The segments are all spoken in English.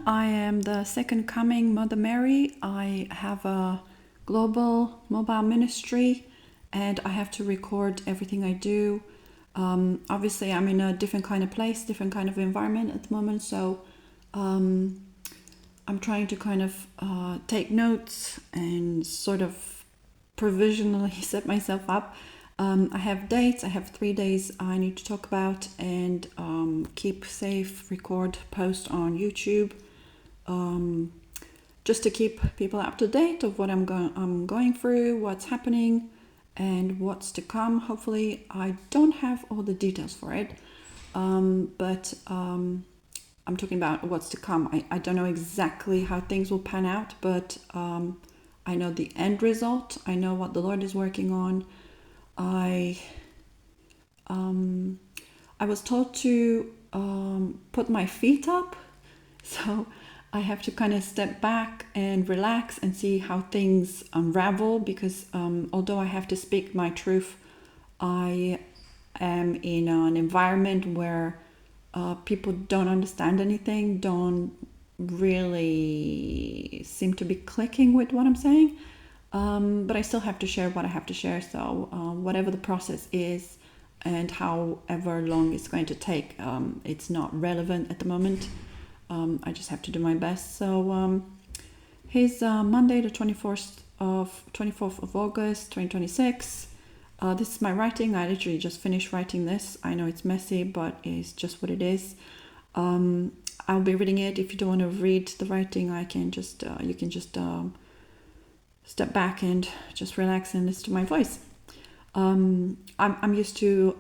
I am the Second Coming Mother Mary. I have a global mobile ministry and I have to record everything I do. Obviously, I'm in a different kind of place, different kind of environment at the moment, so I'm trying to kind of take notes and sort of provisionally set myself up. I have dates, I have 3 days I need to talk about and keep safe, record, post on YouTube. Just to keep people up to date of what I'm going through, what's happening, and what's to come. Hopefully, I don't have all the details for it, but I'm talking about what's to come. I don't know exactly how things will pan out, but I know the end result. I know what the Lord is working on. I was told to put my feet up, so I have to kind of step back and relax and see how things unravel, because although I have to speak my truth, I am in an environment where people don't understand anything, don't really seem to be clicking with what I'm saying. But I still have to share what I have to share. So whatever the process is and however long it's going to take, it's not relevant at the moment. I just have to do my best. So here's Monday the 24th of August 2026. This is my writing. I literally just finished writing this. I know it's messy, but it's just what it is. I'll be reading it. If you don't want to read the writing, I can just you can just step back and just relax and listen to my voice. I'm used to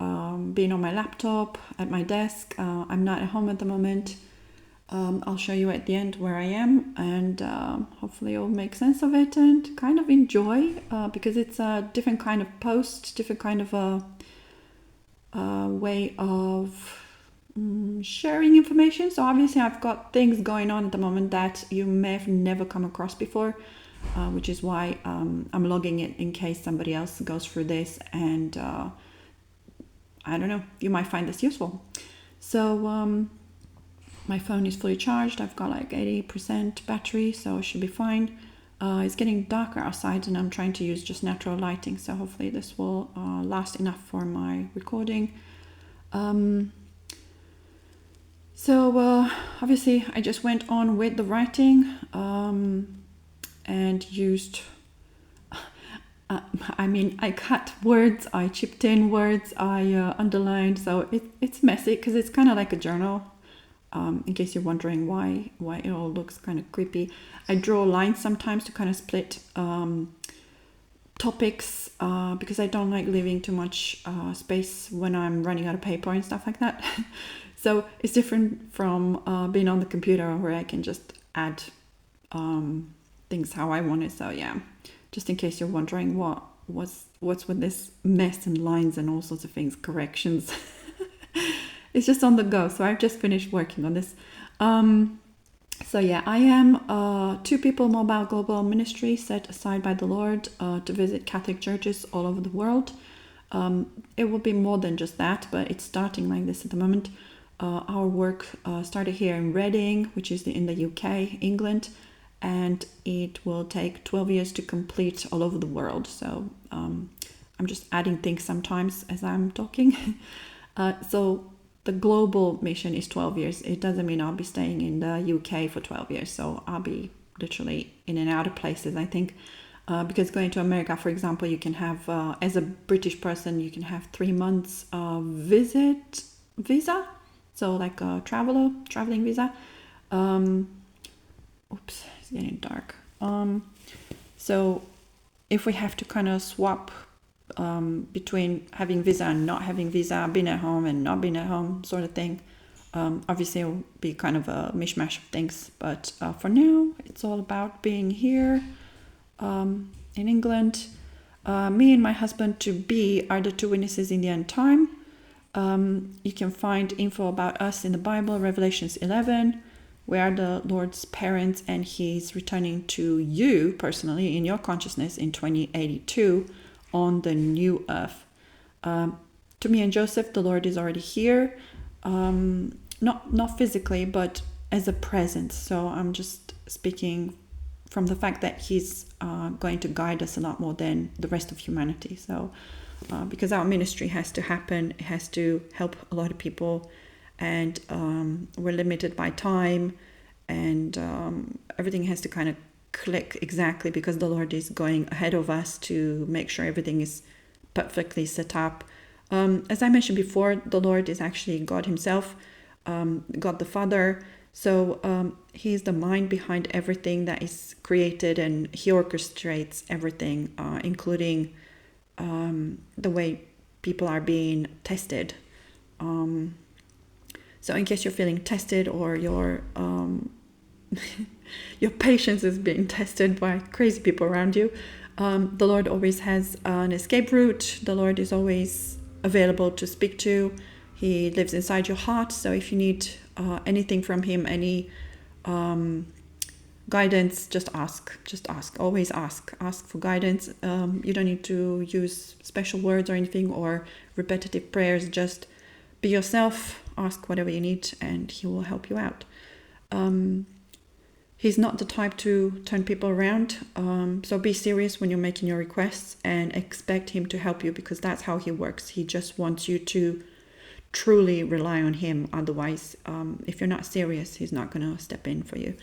being on my laptop at my desk. I'm not at home at the moment. I'll show you at the end where I am, and hopefully you'll make sense of it and kind of enjoy, because it's a different kind of post, different kind of a way of sharing information. So obviously I've got things going on at the moment that you may have never come across before, which is why I'm logging it in case somebody else goes through this, and I don't know, you might find this useful. So my phone is fully charged. I've got like 80% battery, so it should be fine. It's getting darker outside and I'm trying to use just natural lighting, so hopefully this will last enough for my recording. So obviously I just went on with the writing and used I cut words, I chipped in words, I underlined, so it's messy because it's kind of like a journal. In case you're wondering why it all looks kind of creepy. I draw lines sometimes to kind of split topics because I don't like leaving too much space when I'm running out of paper and stuff like that. So it's different from being on the computer where I can just add things how I want it. So yeah, just in case you're wondering what's with this mess and lines and all sorts of things, corrections. It's just on the go. So I've just finished working on this. So yeah, I am Two People Mobile Global Ministry set aside by the Lord to visit Catholic churches all over the world. It will be more than just that, but it's starting like this at the moment. Our work started here in Reading, which is in the UK, England, and it will take 12 years to complete all over the world. So I'm just adding things sometimes as I'm talking. So the global mission is 12 years. It doesn't mean I'll be staying in the UK for 12 years. So I'll be literally in and out of places, I think. Because going to America, for example, you can have, as a British person, you can have 3 months visa. So like a traveling visa. Oops, it's getting dark. So if we have to kind of swap between having visa and not having visa, being at home and not being at home, sort of thing. Obviously, it will be kind of a mishmash of things, but for now, it's all about being here in England. Me and my husband to be are the two witnesses in the end time. You can find info about us in the Bible, Revelations 11. We are the Lord's parents, and He's returning to you personally in your consciousness in 2082. On the new earth. To me and Joseph, the Lord is already here, not physically, but as a presence. So I'm just speaking from the fact that he's going to guide us a lot more than the rest of humanity. So because our ministry has to happen, it has to help a lot of people, and we're limited by time, and everything has to kind of click exactly because the Lord is going ahead of us to make sure everything is perfectly set up. As I mentioned before, the Lord is actually God himself, God the Father. So he's the mind behind everything that is created, and he orchestrates everything, including the way people are being tested. So in case you're feeling tested, or your your patience is being tested by crazy people around you, the Lord always has an escape route. The Lord is always available to speak to. He lives inside your heart. So if you need anything from him, any guidance, just ask. Always ask for guidance. You don't need to use special words or anything, or repetitive prayers. Just be yourself, ask whatever you need, and he will help you out. He's not the type to turn people around. So be serious when you're making your requests, and expect him to help you, because that's how he works. He just wants you to truly rely on him. Otherwise, if you're not serious, he's not going to step in for you.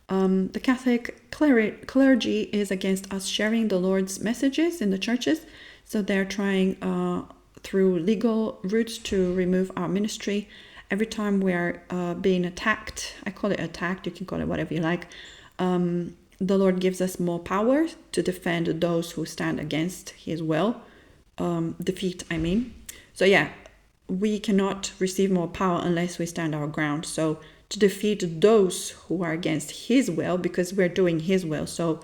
The Catholic clergy is against us sharing the Lord's messages in the churches. So they're trying through legal routes to remove our ministry. Every time we're being attacked, I call it attacked, you can call it whatever you like, the Lord gives us more power to defend those who stand against his will. Defeat, I mean. So yeah, we cannot receive more power unless we stand our ground. So to defeat those who are against his will, because we're doing his will. So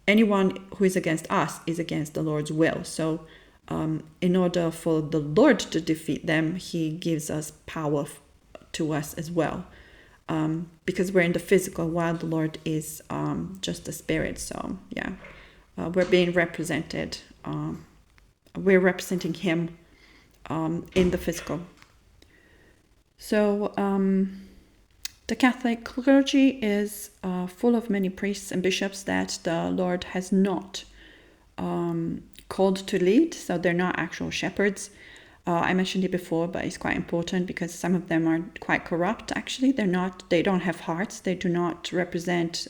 anyone who is against us is against the Lord's will. So in order for the Lord to defeat them, he gives us power to us as well, because we're in the physical while the Lord is just the spirit. So yeah, we're being represented. We're representing him in the physical. So the Catholic clergy is full of many priests and bishops that the Lord has not called to lead. So they're not actual shepherds. I mentioned it before, but it's quite important because some of them are quite corrupt. Actually, they don't have hearts. They do not represent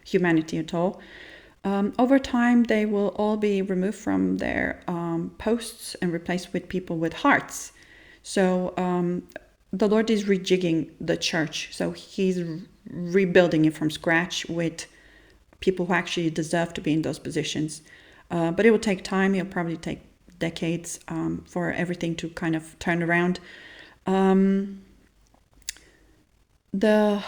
humanity at all. Over time, they will all be removed from their posts and replaced with people with hearts. So the Lord is rejigging the church. So he's rebuilding it from scratch with people who actually deserve to be in those positions. But it will take time. It'll probably take decades for everything to kind of turn around. The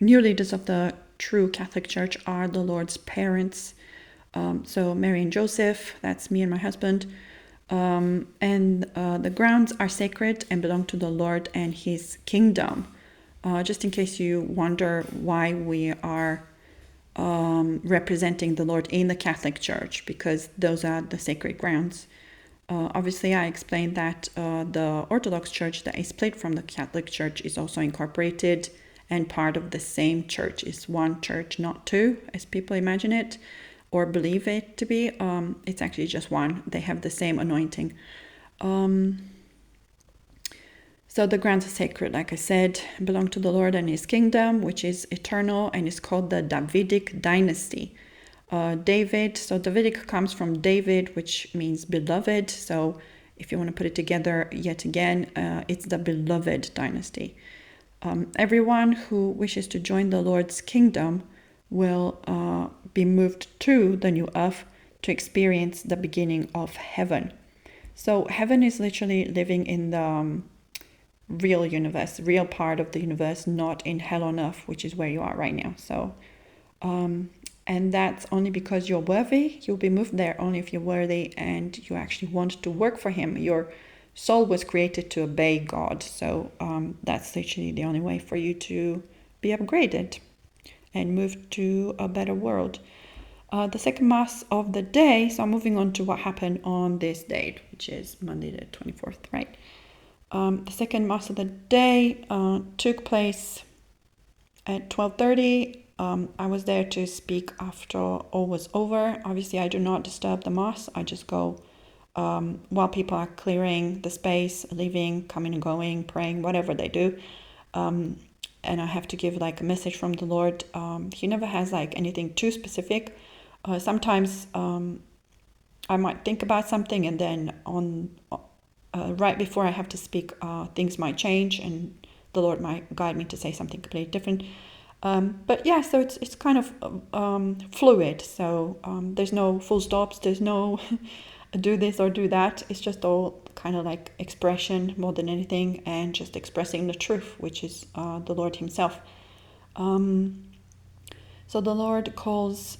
new leaders of the true Catholic Church are the Lord's parents. So Mary and Joseph, that's me and my husband. And the grounds are sacred and belong to the Lord and his kingdom. Just in case you wonder why we are representing the Lord in the Catholic Church, because those are the sacred grounds. Obviously, I explained that the Orthodox Church that is split from the Catholic Church is also incorporated and part of the same church. It's one church, not two, as people imagine it or believe it to be. It's actually just one. They have the same anointing. So the grounds are sacred, like I said, belong to the Lord and his kingdom, which is eternal and is called the Davidic dynasty. Davidic comes from David, which means beloved. So if you want to put it together yet again, it's the beloved dynasty. Everyone who wishes to join the Lord's kingdom will be moved to the new earth to experience the beginning of heaven. So heaven is literally living in the real universe, real part of the universe, not in hell on earth, which is where you are right now. So, and that's only because you're worthy. You'll be moved there only if you're worthy and you actually want to work for him. Your soul was created to obey God. So that's literally the only way for you to be upgraded and move to a better world. The second Mass of the day, so I'm moving on to what happened on this date, which is Monday the 24th, right? The second Mass of the day took place At 12:30, I was there to speak after all was over. Obviously, I do not disturb the mass. I just go while people are clearing the space, leaving, coming and going, praying, whatever they do. And I have to give like a message from the Lord. He never has like anything too specific. Sometimes I might think about something, and then on right before I have to speak, things might change, and the Lord might guide me to say something completely different. But yeah, so it's kind of fluid. So there's no full stops. There's no do this or do that. It's just all kind of like expression more than anything, and just expressing the truth, which is the Lord Himself. So the Lord calls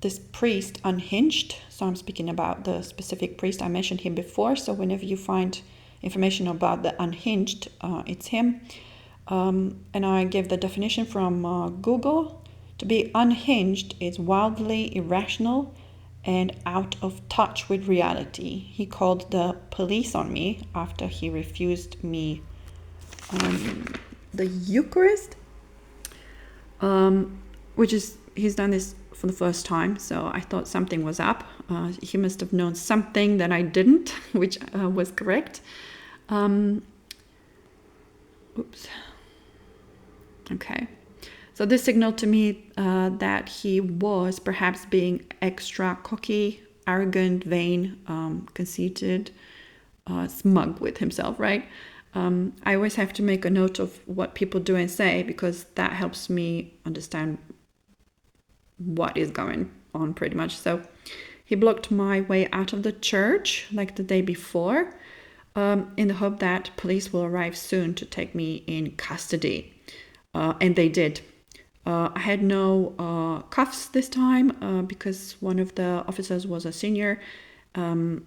this priest unhinged. So I'm speaking about the specific priest. I mentioned him before. So whenever you find information about the unhinged, it's him. And I gave the definition from Google. To be unhinged is wildly irrational and out of touch with reality. He called the police on me after he refused me the Eucharist, which is, he's done this for the first time, so I thought something was up. He must have known something that I didn't, which was correct. Oops. Okay. So this signaled to me that he was perhaps being extra cocky, arrogant, vain, conceited, smug with himself, right? I always have to make a note of what people do and say, because that helps me understand what is going on pretty much. So he blocked my way out of the church like the day before, in the hope that police will arrive soon to take me in custody. And they did. I had no cuffs this time because one of the officers was a senior.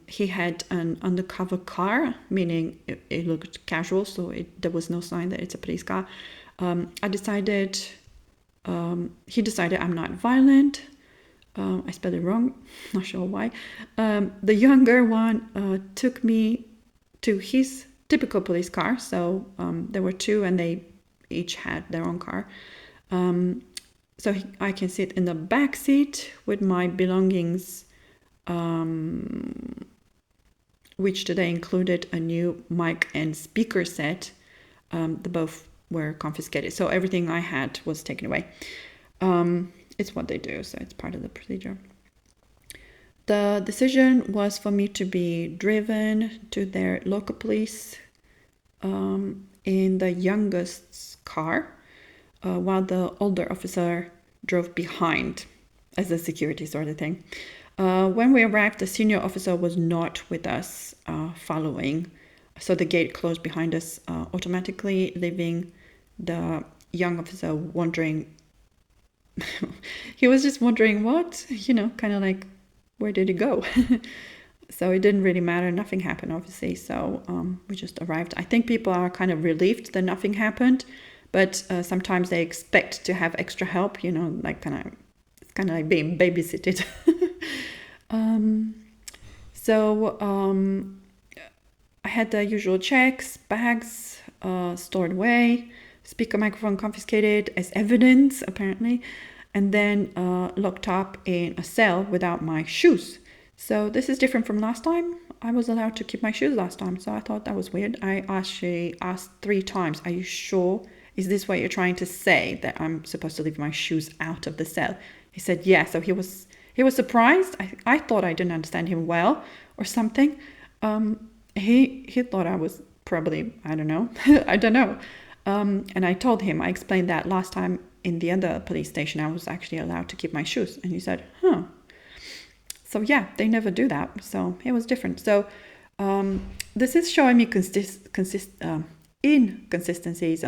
He had an undercover car, meaning it looked casual, so there was no sign that it's a police car. He decided I'm not violent. I spelled it wrong, not sure why. The younger one took me to his typical police car. So there were two, and they each had their own car. So I can sit in the back seat with my belongings, which today included a new mic and speaker set. The both were confiscated. So everything I had was taken away. It's what they do, so it's part of the procedure. The decision was for me to be driven to their local police in the youngest's car, while the older officer drove behind as a security sort of thing. When we arrived, the senior officer was not with us following, so the gate closed behind us automatically, leaving the young officer wondering. He was just wondering what, kind of like, where did he go? So it didn't really matter. Nothing happened, obviously. So we just arrived. I think people are kind of relieved that nothing happened, but sometimes they expect to have extra help, like it's kind of like being babysitted. So I had the usual checks, bags stored away, speaker microphone confiscated as evidence, apparently, and then locked up in a cell without my shoes. So this is different from last time. I was allowed to keep my shoes last time, so I thought that was weird. I actually asked 3 times, are you sure? Is this what you're trying to say, that I'm supposed to leave my shoes out of the cell? He said, yeah. So he was surprised. I thought I didn't understand him well or something. He thought I was probably, I don't know. I don't know. And I told him, I explained that last time in the other police station, I was actually allowed to keep my shoes. And he said, huh. So yeah, they never do that. So it was different. So this is showing me inconsistencies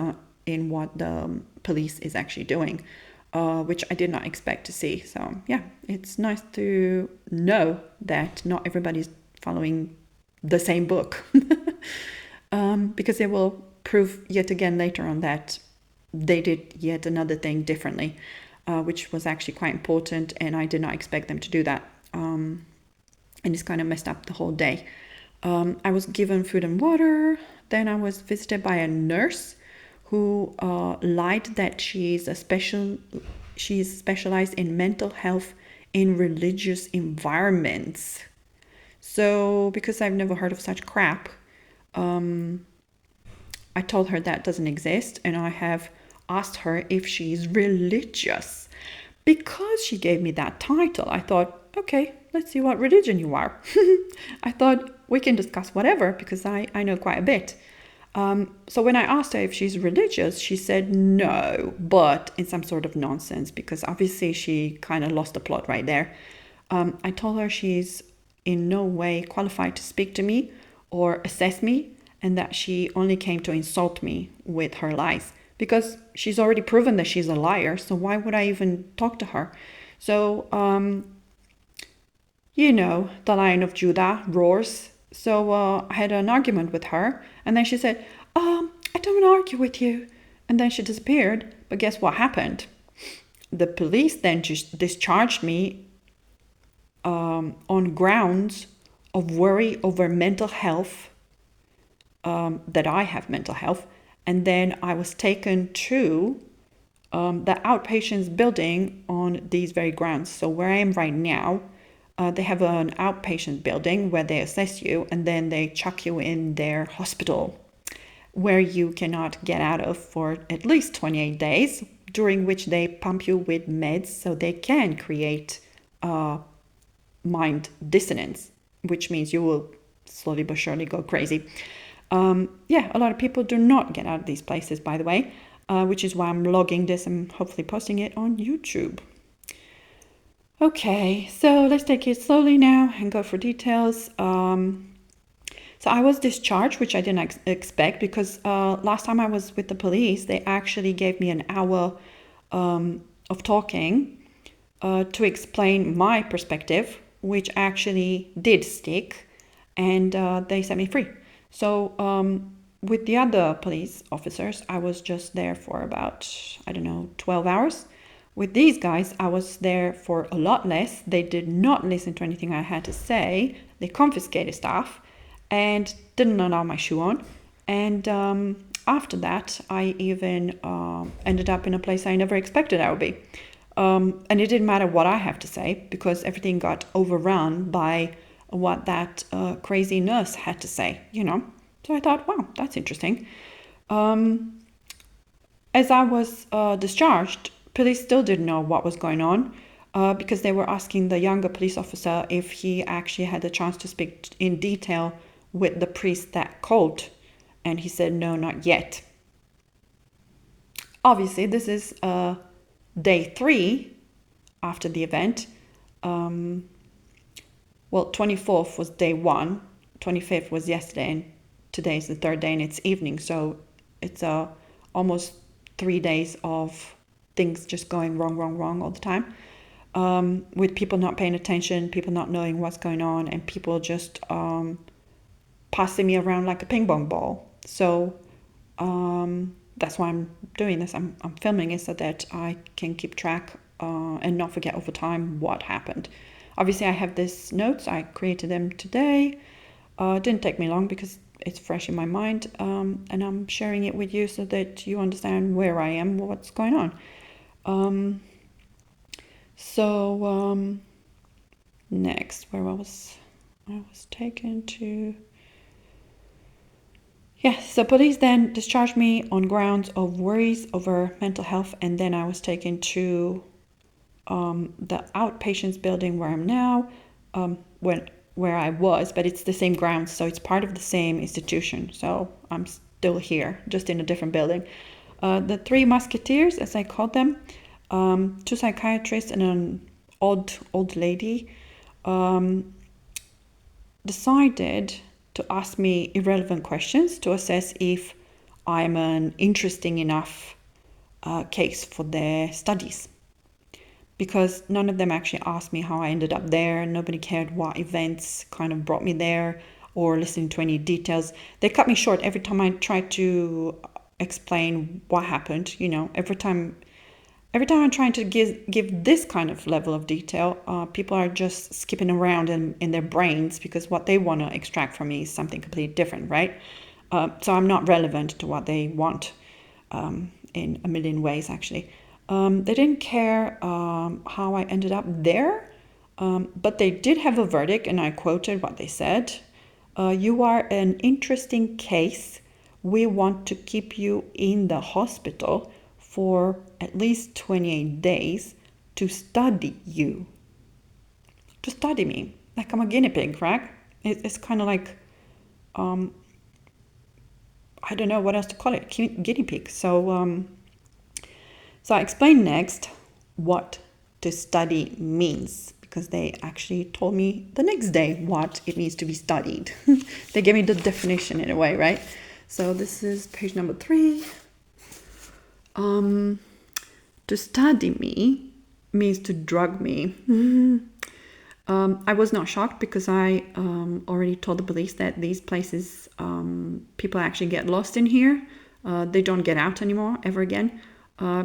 in what the police is actually doing, which I did not expect to see. So yeah, it's nice to know that not everybody's following the same book, because it will prove yet again later on that they did yet another thing differently, which was actually quite important, and I did not expect them to do that. And it's kind of messed up the whole day. I was given food and water. Then I was visited by a nurse who lied that she's specialized in mental health in religious environments. So because I've never heard of such crap, I told her that doesn't exist, and I have asked her if she's religious. Because she gave me that title, I thought, okay, let's see what religion you are. I thought we can discuss whatever because I know quite a bit. So when I asked her if she's religious, she said no, but in some sort of nonsense, because obviously she kind of lost the plot right there. I told her she's in no way qualified to speak to me or assess me, and that she only came to insult me with her lies, because she's already proven that she's a liar. So why would I even talk to her? So, the Lion of Judah roars. So I had an argument with her, and then she said, I don't want to argue with you. And then she disappeared. But guess what happened? The police then just discharged me on grounds of worry over mental health, that I have mental health. And then I was taken to the outpatients building on these very grounds. So where I am right now, they have an outpatient building where they assess you, and then they chuck you in their hospital where you cannot get out of for at least 28 days, during which they pump you with meds so they can create mind dissonance, which means you will slowly but surely go crazy. A lot of people do not get out of these places, by the way, which is why I'm logging this and hopefully posting it on YouTube. Okay, so let's take it slowly now and go for details. So I was discharged, which I didn't expect, because last time I was with the police, they actually gave me an hour of talking to explain my perspective, which actually did stick, and they set me free. So with the other police officers, I was just there for about, 12 hours. With these guys, I was there for a lot less. They did not listen to anything I had to say. They confiscated stuff and didn't allow my shoe on. And after that, I even ended up in a place I never expected I would be. And it didn't matter what I have to say, because everything got overrun by what that crazy nurse had to say, So I thought, wow, that's interesting. As I was discharged, police still didn't know what was going on, because they were asking the younger police officer if he actually had the chance to speak in detail with the priest that called. And he said, no, not yet. Obviously, this is day 3 after the event. 24th was day 1, 25th was yesterday, and today is the 3rd day and it's evening. So it's almost 3 days of things just going wrong all the time, with people not paying attention, people not knowing what's going on, and people just passing me around like a ping pong ball. So that's why I'm doing this. I'm filming it so that I can keep track and not forget over time what happened. Obviously, I have these notes. I created them today. It didn't take me long because it's fresh in my mind, and I'm sharing it with you so that you understand where I am, what's going on. Next, where I was taken to. So police then discharged me on grounds of worries over mental health, and then I was taken to the outpatients building where I'm now, where I was, but it's the same grounds, so it's part of the same institution. So I'm still here, just in a different building. The 3 musketeers, as I called them, 2 psychiatrists and an old lady, decided to ask me irrelevant questions to assess if I'm an interesting enough case for their studies. Because none of them actually asked me how I ended up there. Nobody cared what events kind of brought me there or listened to any details. They cut me short every time I tried to explain what happened. Every time I'm trying to give this kind of level of detail, people are just skipping around in their brains, because what they want to extract from me is something completely different, right? So I'm not relevant to what they want. in a million ways, actually. They didn't care how I ended up there, but they did have a verdict, and I quoted what they said. You are an interesting case. We want to keep you in the hospital for at least 28 days to study you. To study me. Like I'm a guinea pig, right? It's kind of like, I don't know what else to call it, guinea pig. So I explained next what to study means, because they actually told me the next day what it means to be studied. They gave me the definition in a way, right? So this is page number 3. To study me means to drug me. I was not shocked, because I already told the police that these places, people actually get lost in here. They don't get out anymore, ever again,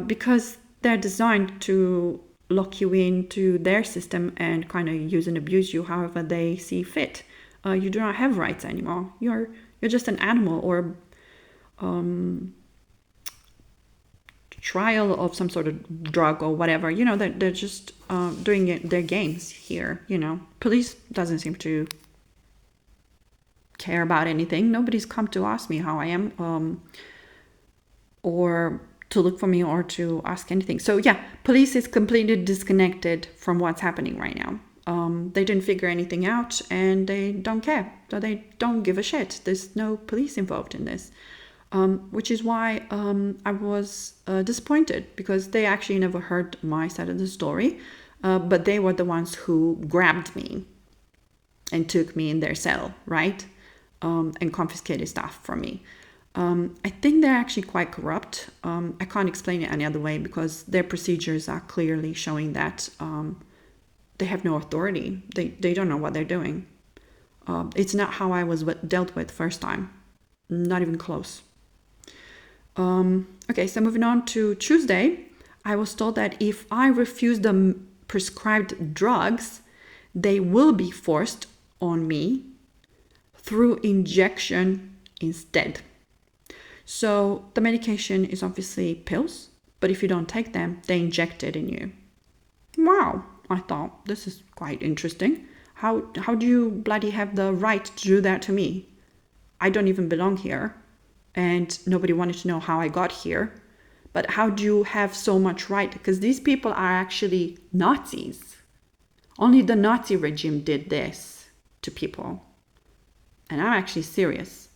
because they're designed to lock you into their system and kind of use and abuse you however they see fit. You do not have rights anymore. You're just an animal, or trial of some sort of drug or whatever. You know, they're just doing their games here. You know, police doesn't seem to care about anything. Nobody's come to ask me how I am, or to look for me, or to ask anything. So yeah, police is completely disconnected from what's happening right now. They didn't figure anything out, and they don't care. So they don't give a shit. There's no police involved in this. Which is why I was disappointed, because they actually never heard my side of the story, but they were the ones who grabbed me and took me in their cell, right? And confiscated stuff from me. I think they're actually quite corrupt. I can't explain it any other way, because their procedures are clearly showing that they have no authority. They don't know what they're doing. It's not how I was dealt with first time. Not even close. Okay, so moving on to Tuesday, I was told that if I refuse the prescribed drugs, they will be forced on me through injection instead. So the medication is obviously pills, but if you don't take them, they inject it in you. Wow, I thought, this is quite interesting. How do you bloody have the right to do that to me? I don't even belong here. And nobody wanted to know how I got here. But how do you have so much right? Because these people are actually Nazis. Only the Nazi regime did this to people. And I'm actually serious.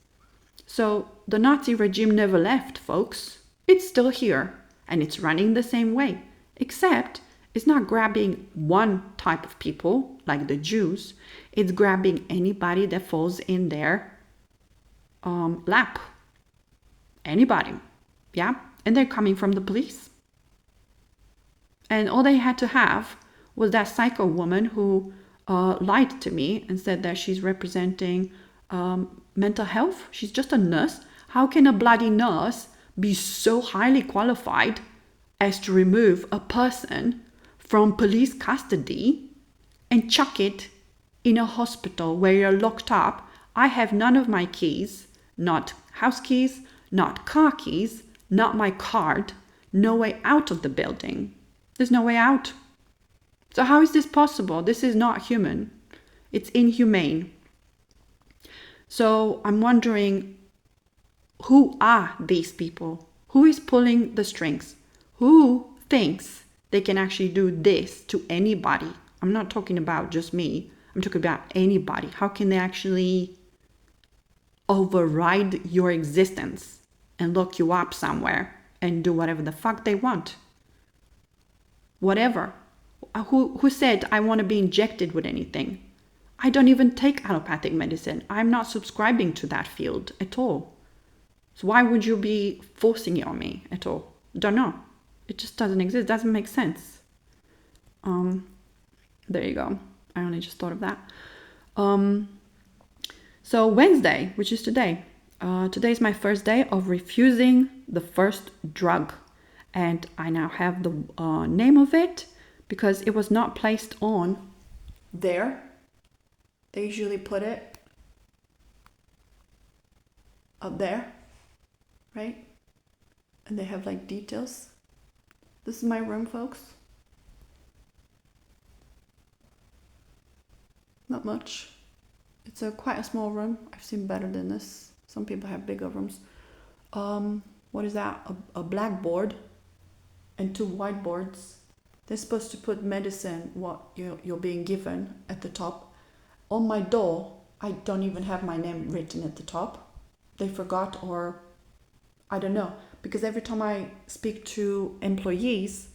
So the Nazi regime never left, folks. It's still here. And it's running the same way. Except it's not grabbing one type of people, like the Jews. It's grabbing anybody that falls in their lap. Anybody, yeah? And they're coming from the police. And all they had to have was that psycho woman who lied to me and said that she's representing mental health. She's just a nurse. How can a bloody nurse be so highly qualified as to remove a person from police custody and chuck it in a hospital where you're locked up? I have none of my keys, not house keys, not car keys, not my card, no way out of the building. There's no way out. So how is this possible? This is not human. It's inhumane. So I'm wondering, who are these people? Who is pulling the strings? Who thinks they can actually do this to anybody? I'm not talking about just me. I'm talking about anybody. How can they actually override your existence and lock you up somewhere and do whatever the fuck they want? Whatever. Who said I want to be injected with anything? I don't even take allopathic medicine. I'm not subscribing to that field at all. So why would you be forcing it on me at all? Don't know. It just doesn't exist. It doesn't make sense. There you go. I only just thought of that. So Wednesday, which is today. Today is my first day of refusing the first drug. And I now have the name of it because it was not placed on there. They usually put it up there, right? And they have like details. This is my room, folks. Not much. It's quite a small room. I've seen better than this. Some people have bigger rooms. What is that? A blackboard and 2 whiteboards. They're supposed to put medicine, what you're being given, at the top. On my door, I don't even have my name written at the top. They forgot, or I don't know. Because every time I speak to employees,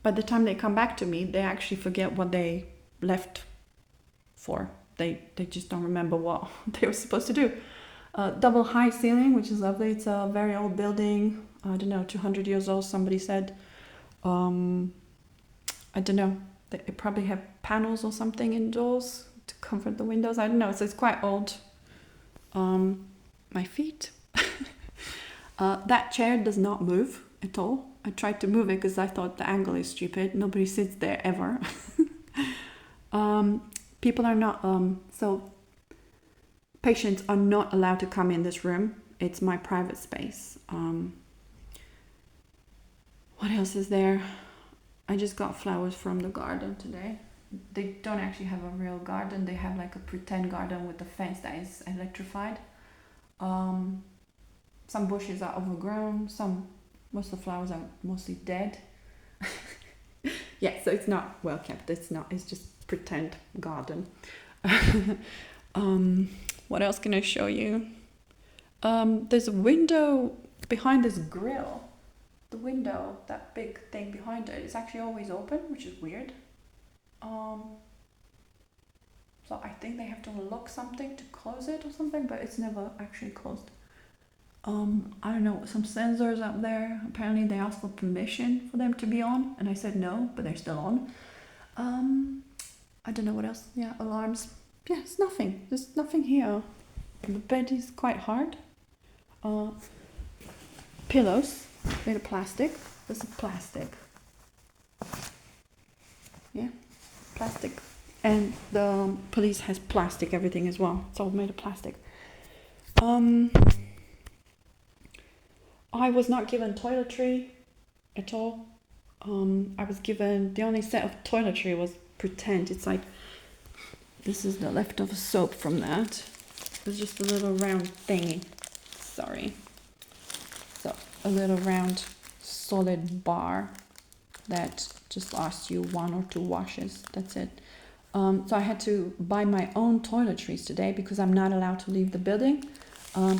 by the time they come back to me, they actually forget what they left for. They just don't remember what they were supposed to do. Double high ceiling, which is lovely. It's a very old building. I don't know, 200 years old, somebody said. I don't know. They probably have panels or something indoors to comfort the windows. I don't know. So it's quite old. My feet. That chair does not move at all. I tried to move it because I thought the angle is stupid. Nobody sits there ever. People are not, so patients are not allowed to come in this room. It's my private space. What else is there? I just got flowers from the garden today. They don't actually have a real garden. They have like a pretend garden with a fence that is electrified. Some bushes are overgrown. Most of the flowers are mostly dead. Yeah, so it's not well kept. It's just pretend garden. What else can I show you? There's a window behind this grill. The window, that big thing behind it, is actually always open, which is weird. So I think they have to unlock something to close it or something, but it's never actually closed. I don't know, some sensors up there. Apparently they asked for permission for them to be on, and I said no, but they're still on. I don't know what else. Yeah, alarms. Yeah, it's nothing. There's nothing here. The bed is quite hard. Pillows made of plastic. This is plastic. Yeah, plastic. And the police has plastic everything as well. It's all made of plastic. I was not given toiletry at all. I was given, the only set of toiletry was pretend. It's like, this is the leftover soap from that. It's just a little round thingy. Sorry. So, a little round solid bar that just lasts you 1 or 2 washes. That's it. So I had to buy my own toiletries today because I'm not allowed to leave the building.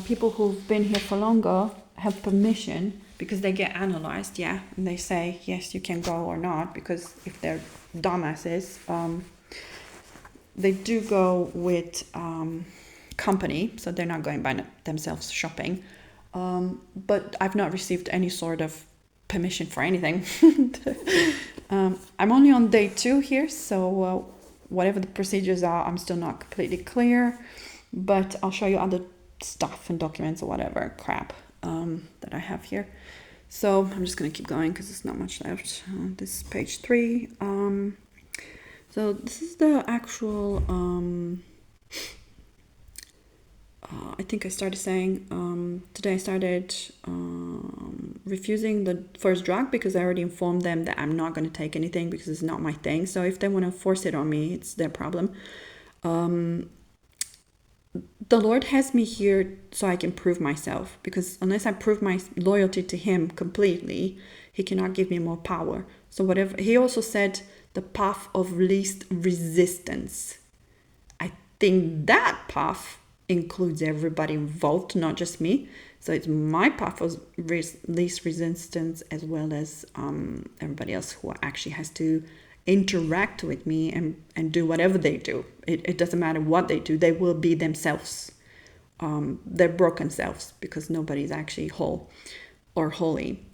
People who've been here for longer have permission because they get analyzed, yeah, and they say yes, you can go or not, because if they're dumbasses, they do go with company, so they're not going by themselves shopping. But I've not received any sort of permission for anything. I'm only on day 2 here, so whatever the procedures are, I'm still not completely clear, but I'll show you other stuff and documents or whatever crap that I have here. So I'm just going to keep going because there's not much left. This is page 3. So this is the actual, I think I started saying, today I started refusing the first drug because I already informed them that I'm not going to take anything because it's not my thing. So if they want to force it on me, it's their problem. The Lord has me here so I can prove myself, because unless I prove my loyalty to Him completely, He cannot give me more power. So whatever, He also said the path of least resistance. I think that path includes everybody involved, not just me. So it's my path of least resistance, as well as everybody else who actually has to interact with me and do whatever they do. It doesn't matter what they do. They will be themselves, their broken selves, because nobody's actually whole or holy.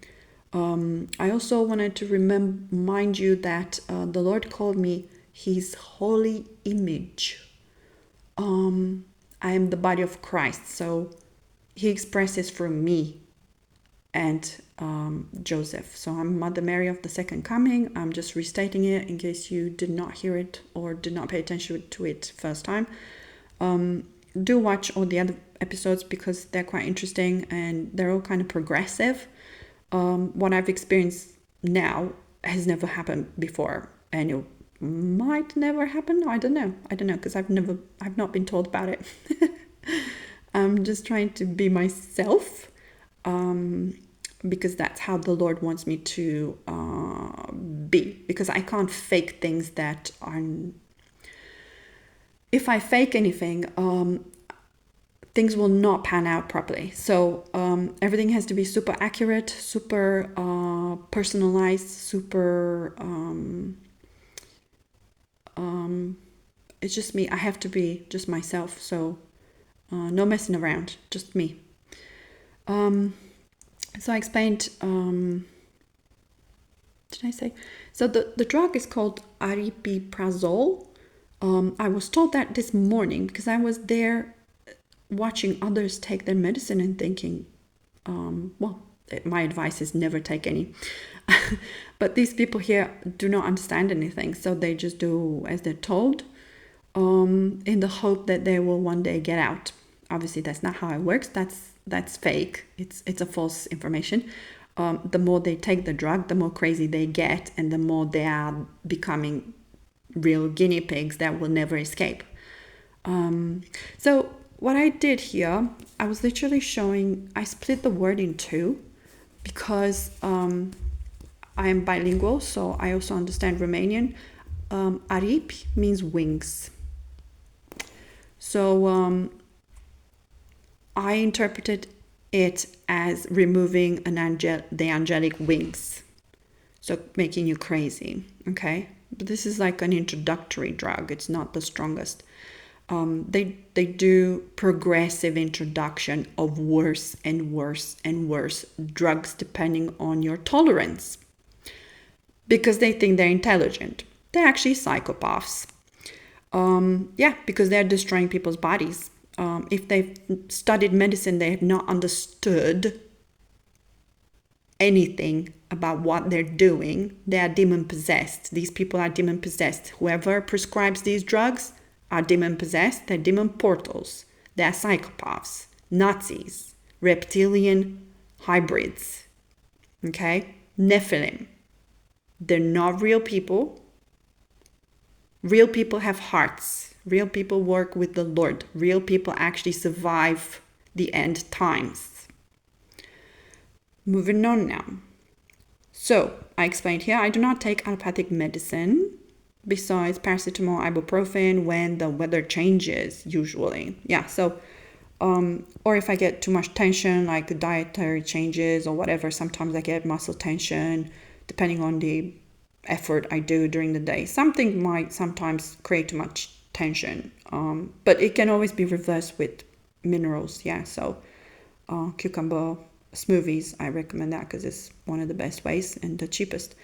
I also wanted to remind you that the Lord called me His holy image. I am the body of Christ, so He expresses through me and Joseph. So I'm Mother Mary of the Second Coming. I'm just restating it in case you did not hear it or did not pay attention to it first time. Do watch all the other episodes because they're quite interesting and they're all kind of progressive. What I've experienced now has never happened before, and it might never happen. I don't know because I've not been told about it. I'm just trying to be myself, because that's how the Lord wants me to be, because I can't fake things that are, if I fake anything, things will not pan out properly. So everything has to be super accurate, super personalized, super it's just me. I have to be just myself. So no messing around, just me. So I explained, did I say? So the drug is called aripiprazole. I was told that this morning because I was there watching others take their medicine and thinking, well, my advice is never take any. But these people here do not understand anything, so they just do as they're told, in the hope that they will one day get out. Obviously, that's not how it works. That's fake. It's a false information. The more they take the drug, the more crazy they get, and the more they are becoming real guinea pigs that will never escape. So what I did here, I was literally showing, I split the word in two because I am bilingual, so I also understand Romanian. Aripi means wings. So I interpreted it as removing the angelic wings, so making you crazy, okay? But this is like an introductory drug. It's not the strongest. They do progressive introduction of worse and worse and worse drugs depending on your tolerance, because they think they're intelligent. They're actually psychopaths. Because they're destroying people's bodies. If they've studied medicine, they have not understood anything about what they're doing. They are demon possessed. These people are demon possessed. Whoever prescribes these drugs are demon possessed. They're demon portals. They are psychopaths, Nazis, reptilian hybrids. Okay? Nephilim. They're not real people. Real people have hearts. Real people work with the Lord. Real people actually survive the end times. Moving on now. So, I explained here, I do not take allopathic medicine besides paracetamol, ibuprofen when the weather changes, usually. Or if I get too much tension, like the dietary changes or whatever, sometimes I get muscle tension, depending on the effort I do during the day. Something might sometimes create too much tension, but it can always be reversed with minerals. Cucumber smoothies, I recommend that because it's one of the best ways and the cheapest.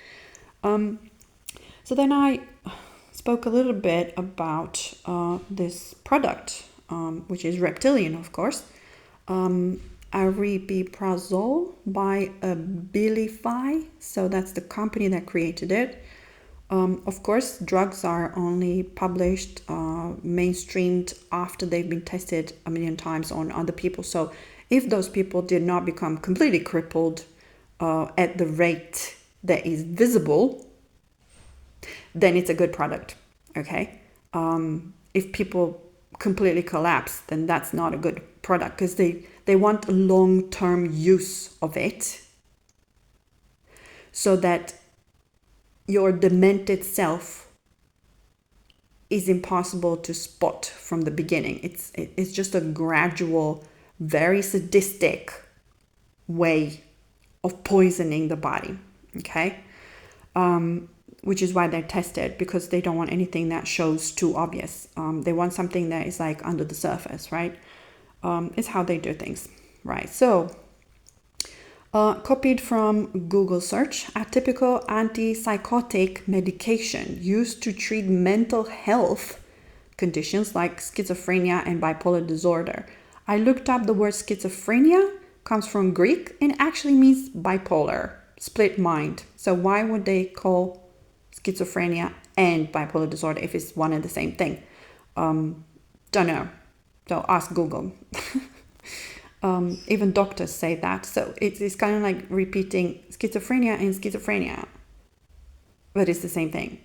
So then I spoke a little bit about this product, which is reptilian, of course. Aripiprazole by Abilify. So that's the company that created it. Of course, drugs are only published, mainstreamed after they've been tested a million times on other people. So if those people did not become completely crippled at the rate that is visible, then it's a good product, okay? If people completely collapse, then that's not a good product because they want long-term use of it so that your demented self is impossible to spot from the beginning. It's just a gradual, very sadistic way of poisoning the body, okay? Which is why they're tested, because they don't want anything that shows too obvious. They want something that is like under the surface, right? It's how they do things, right? So, copied from Google search, a typical antipsychotic medication used to treat mental health conditions like schizophrenia and bipolar disorder. I looked up the word schizophrenia, comes from Greek and actually means bipolar, split mind. So why would they call schizophrenia and bipolar disorder if it's one and the same thing? Don't know. So ask Google. Even doctors say that. So it's kind of like repeating schizophrenia and schizophrenia, but it's the same thing.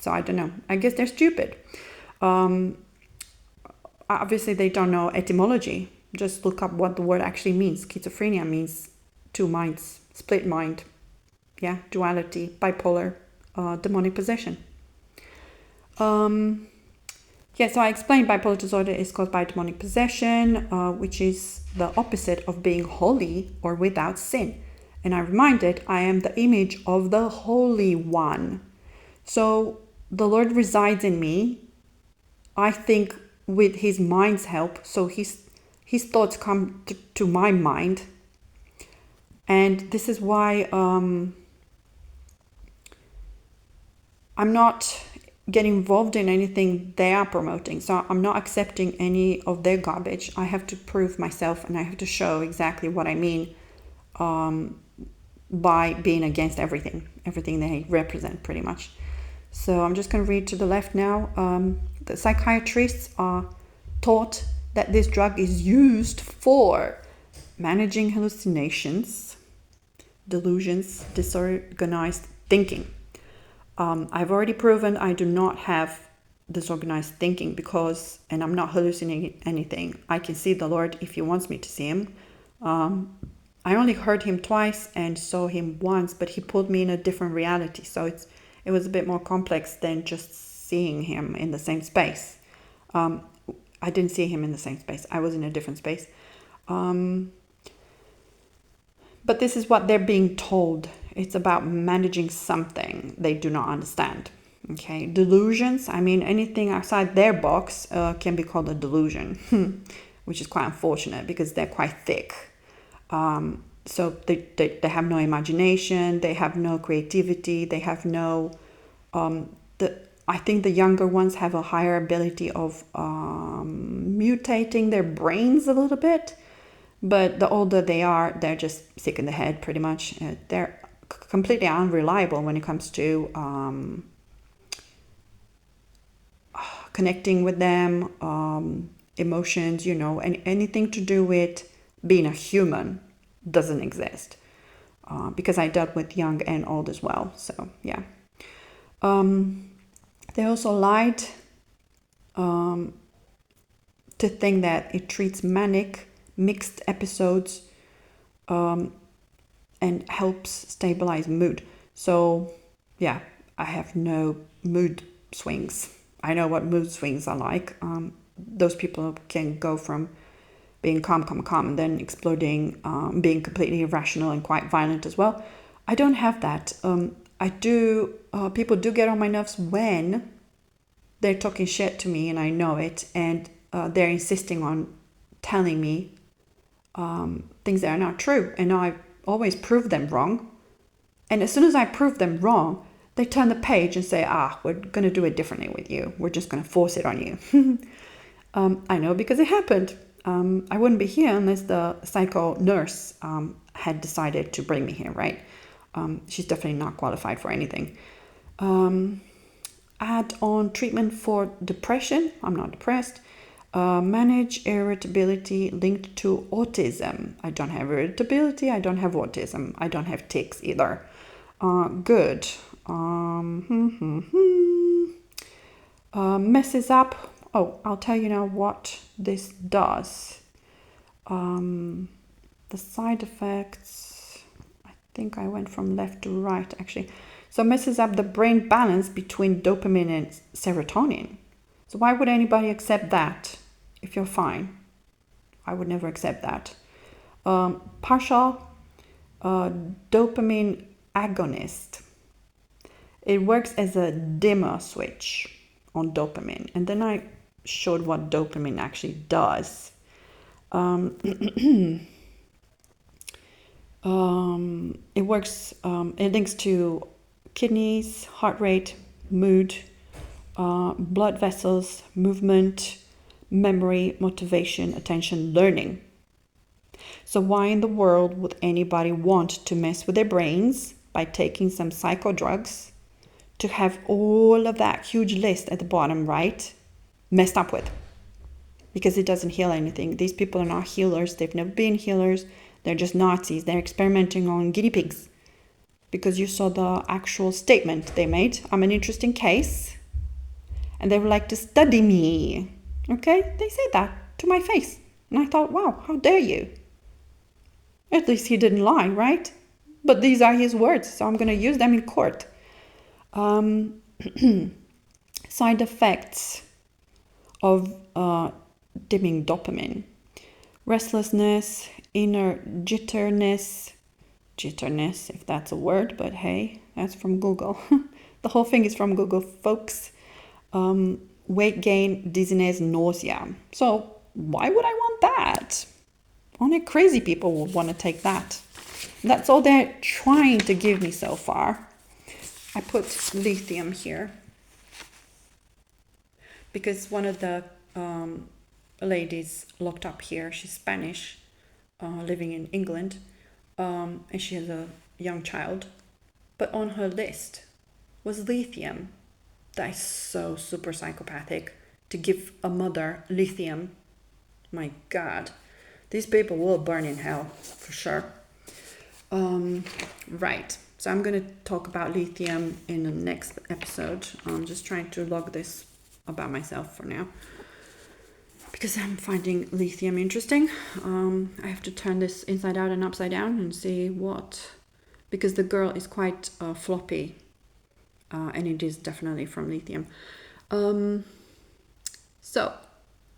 So I don't know. I guess they're stupid. Obviously, they don't know etymology. Just look up what the word actually means. Schizophrenia means two minds, split mind. Yeah, duality, bipolar, demonic possession. So I explained bipolar disorder is caused by demonic possession, which is the opposite of being holy or without sin. And I reminded, I am the image of the Holy One. So the Lord resides in me. I think with his mind's help. So his thoughts come to my mind. And this is why I'm not getting involved in anything they are promoting. So I'm not accepting any of their garbage. I have to prove myself, and I have to show exactly what I mean by being against everything they represent, pretty much. So I'm just going to read to the left now. The psychiatrists are taught that this drug is used for managing hallucinations, delusions, disorganized thinking. I've already proven I do not have disorganized thinking and I'm not hallucinating anything. I can see the Lord if he wants me to see him. I only heard him twice and saw him once, but he put me in a different reality. So it was a bit more complex than just seeing him in the same space. I didn't see him in the same space. I was in a different space. But this is what they're being told. It's about managing something they do not understand. Okay, delusions. I mean, anything outside their box can be called a delusion, which is quite unfortunate because they're quite thick. So they have no imagination. They have no creativity. They have no. I think the younger ones have a higher ability of mutating their brains a little bit. But the older they are, they're just sick in the head, pretty much. They're completely unreliable when it comes to connecting with them, emotions, and anything to do with being a human doesn't exist. Because I dealt with young and old as well. So, yeah. They also lied to think that it treats manic mixed episodes and helps stabilize mood. So yeah, I have no mood swings. I know what mood swings are like. Those people can go from being calm, and then exploding, being completely irrational and quite violent as well. I don't have that. People do get on my nerves when they're talking shit to me and I know it, and they're insisting on telling me things that are not true, and I always prove them wrong. And as soon as I prove them wrong, they turn the page and say, we're going to do it differently with you. We're just going to force it on you. I know because it happened. I wouldn't be here unless the psycho nurse had decided to bring me here, right? She's definitely not qualified for anything. Add on treatment for depression. I'm not depressed. Manage irritability linked to autism. I don't have irritability. I don't have autism. I don't have tics either. Good. Messes up. Oh, I'll tell you now what this does. The side effects. I think I went from left to right actually. So messes up the brain balance between dopamine and serotonin. So why would anybody accept that if you're fine? I would never accept that. Partial dopamine agonist. It works as a dimmer switch on dopamine. And then I showed what dopamine actually does. It works, it links to kidneys, heart rate, mood, blood vessels, movement, memory, motivation, attention, learning. So why in the world would anybody want to mess with their brains by taking some psycho drugs to have all of that huge list at the bottom right messed up with? because it doesn't heal anything. These people are not healers. They've never been healers. They're just Nazis. They're experimenting on guinea pigs. Because you saw the actual statement they made. I'm an interesting case. And they would like to study me. Okay? They said that to my face. And I thought, wow, how dare you? At least he didn't lie, right? But these are his words, so I'm going to use them in court. Side effects of dimming dopamine. Restlessness, inner jitterness, if that's a word, but hey, that's from Google. The whole thing is from Google, folks. Weight gain, dizziness, nausea. So why would I want that? Only crazy people would want to take that. That's all they're trying to give me so far. I put lithium here because one of the ladies locked up here, she's Spanish, living in England, and she has a young child. But on her list was lithium. That is so super psychopathic, to give a mother lithium. My God, these people will burn in hell for sure. Right, so I'm going to talk about lithium in the next episode. I'm just trying to log this about myself for now, because I'm finding lithium interesting. I have to turn this inside out and upside down and see what, because the girl is quite floppy, and it is definitely from lithium. So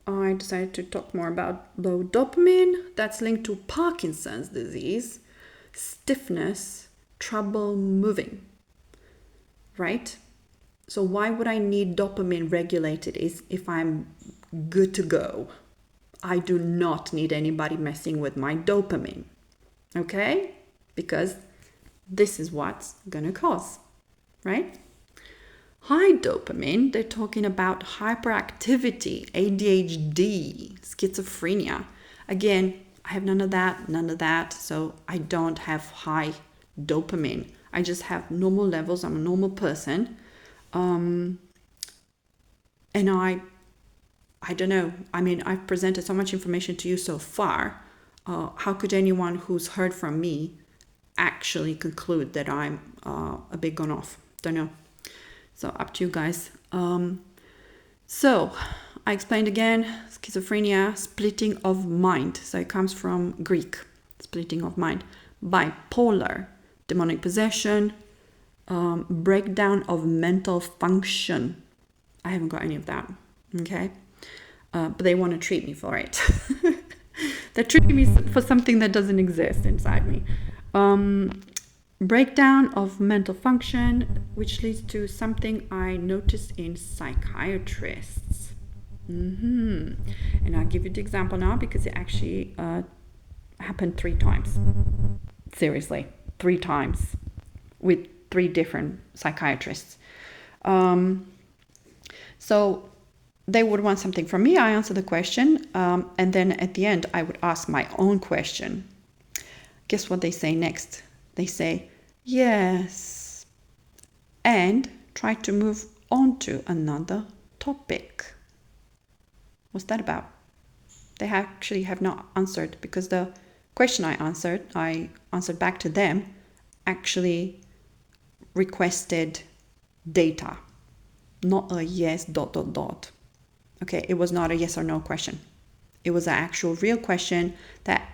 I decided to talk more about low dopamine. That's linked to Parkinson's disease, stiffness, trouble moving, right? So why would I need dopamine regulated if I'm good to go? I do not need anybody messing with my dopamine, okay? Because this is what's gonna cause, right? High dopamine, they're talking about hyperactivity, ADHD, schizophrenia. Again, I have none of that. So I don't have high dopamine. I just have normal levels. I'm a normal person. And I don't know. I mean, I've presented so much information to you so far. How could anyone who's heard from me actually conclude that I'm a bit gone off? Don't know. So up to you guys. So I explained again, schizophrenia, splitting of mind. So it comes from Greek, splitting of mind. Bipolar, demonic possession, breakdown of mental function. I haven't got any of that, okay? But they want to treat me for it. They're treating me for something that doesn't exist inside me. Breakdown of mental function, which leads to something I noticed in psychiatrists. And I'll give you the example now because it actually happened 3 times. Seriously, 3 times with 3 different psychiatrists. So they would want something from me. I answer the question, and then at the end I would ask my own question. Guess what they say next? They say, yes, and try to move on to another topic. What's that about? They actually have not answered, because the question I answered back to them, actually requested data, not a yes, ... Okay, it was not a yes or no question. It was an actual real question that